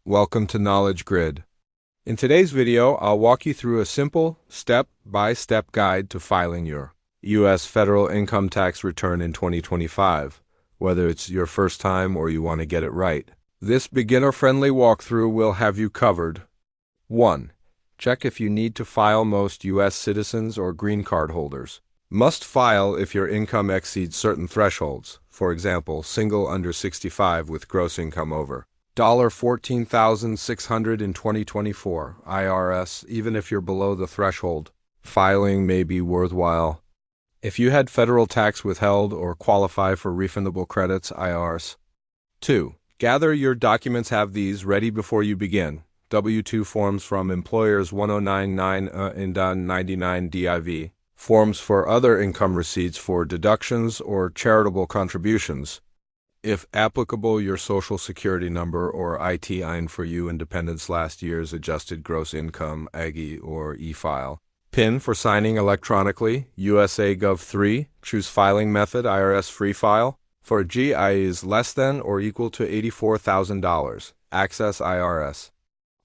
Welcome to Knowledge Grid. In today's video, I'll walk you through a simple, step-by-step guide to filing your U.S. federal income tax return in 2025, whether it's your first time or you want to get it right. This beginner-friendly walkthrough will have you covered. 1. Check if you need to file. Most U.S. citizens or green card holders must file if your income exceeds certain thresholds, for example, single under 65 with gross income over $14,600 in 2024 IRS. Even if you're below the threshold, filing may be worthwhile. If you had federal tax withheld or qualify for refundable credits IRS. 2. Gather your documents. Have these ready before you begin. W-2 forms from employers 1099 and 99 div. Forms for other income receipts for deductions or charitable contributions. If applicable, your Social Security number or ITIN for you independents last year's adjusted gross income AGI or e-file. PIN for signing electronically, USA Gov 3, choose filing method IRS free file. For GI is less than or equal to $84,000, access IRS.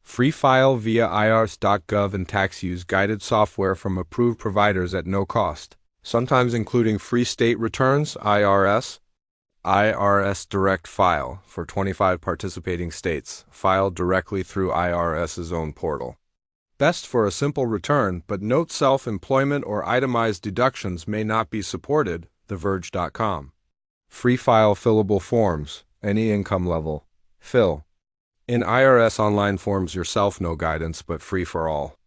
Free file via irs.gov and tax use guided software from approved providers at no cost, sometimes including free state returns IRS. IRS Direct File for 25 participating states, filed directly through IRS's own portal. Best for a simple return, but note self-employment or itemized deductions may not be supported, TheVerge.com. Free file fillable forms, any income level. Fill. In IRS online forms yourself, no guidance, but free for all.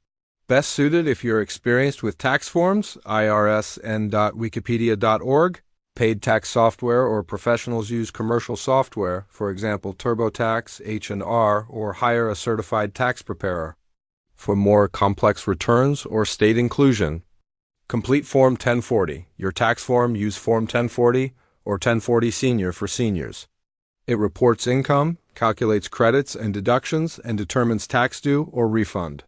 Best suited if you're experienced with tax forms, irsn.wikipedia.org. Paid tax software or professionals use commercial software, for example TurboTax, H&R, or hire a certified tax preparer. For more complex returns or state inclusion, complete Form 1040. Your tax form, use Form 1040 or 1040 Senior for seniors. It reports income, calculates credits and deductions, and determines tax due or refund.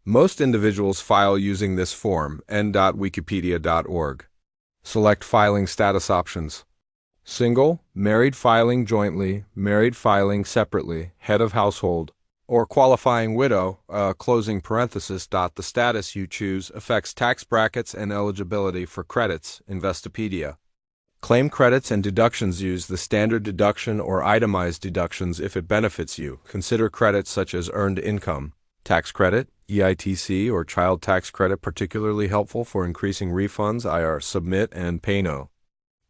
Most individuals file using this form, n.wikipedia.org. Select filing status options. Single, married filing jointly, married filing separately, head of household, or qualifying widow, closing parenthesis. The status you choose affects tax brackets and eligibility for credits, Investopedia. Claim credits and deductions. Use the standard deduction or itemized deductions if it benefits you. Consider credits such as earned income, tax credit, EITC, or child tax credit particularly helpful for increasing refunds. IRS submit and pay no.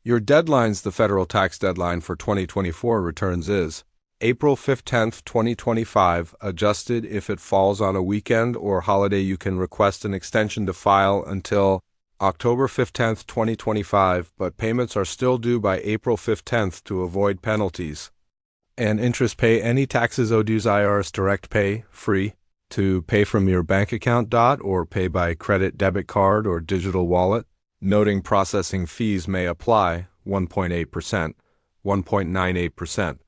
Your deadlines. The federal tax deadline for 2024 returns is April 15, 2025, adjusted if it falls on a weekend or holiday. You can request an extension to file until October 15, 2025, but payments are still due by April 15 to avoid penalties and interest. Pay any taxes owed. Use IRS Direct Pay, free, to pay from your bank account or pay by credit, debit card, or digital wallet. Noting processing fees may apply, 1.8%, 1.98%.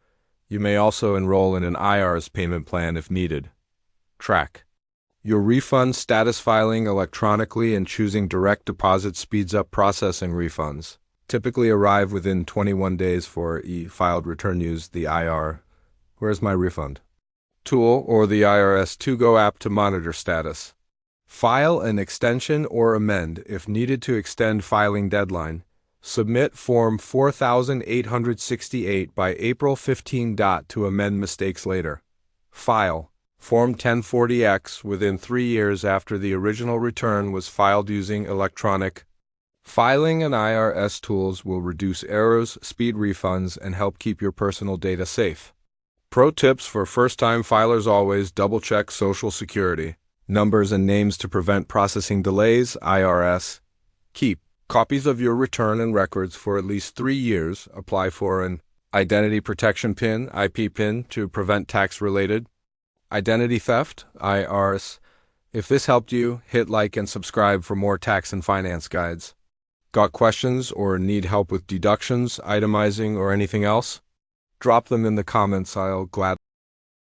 You may also enroll in an IRS payment plan if needed. Track your refund status. Filing electronically and choosing direct deposit speeds up processing. Refunds typically arrive within 21 days for e-filed return. Use the Where's my refund tool or the IRS To Go app to monitor status. File an extension or amend if needed to extend filing deadline. Submit Form 4868 by April 15. To amend mistakes later. File Form 1040X within 3 years after the original return was filed using electronic filing and IRS tools will reduce errors, speed refunds, and help keep your personal data safe. Pro tips for first-time filers: always double-check Social Security numbers and names to prevent processing delays. IRS. Keep copies of your return and records for at least 3 years. Apply for an Identity Protection PIN, IP PIN, to prevent tax-related identity theft. IRS. If this helped you, hit like and subscribe for more tax and finance guides. Got questions or need help with deductions, itemizing, or anything else? Drop them in the comments. I'll gladly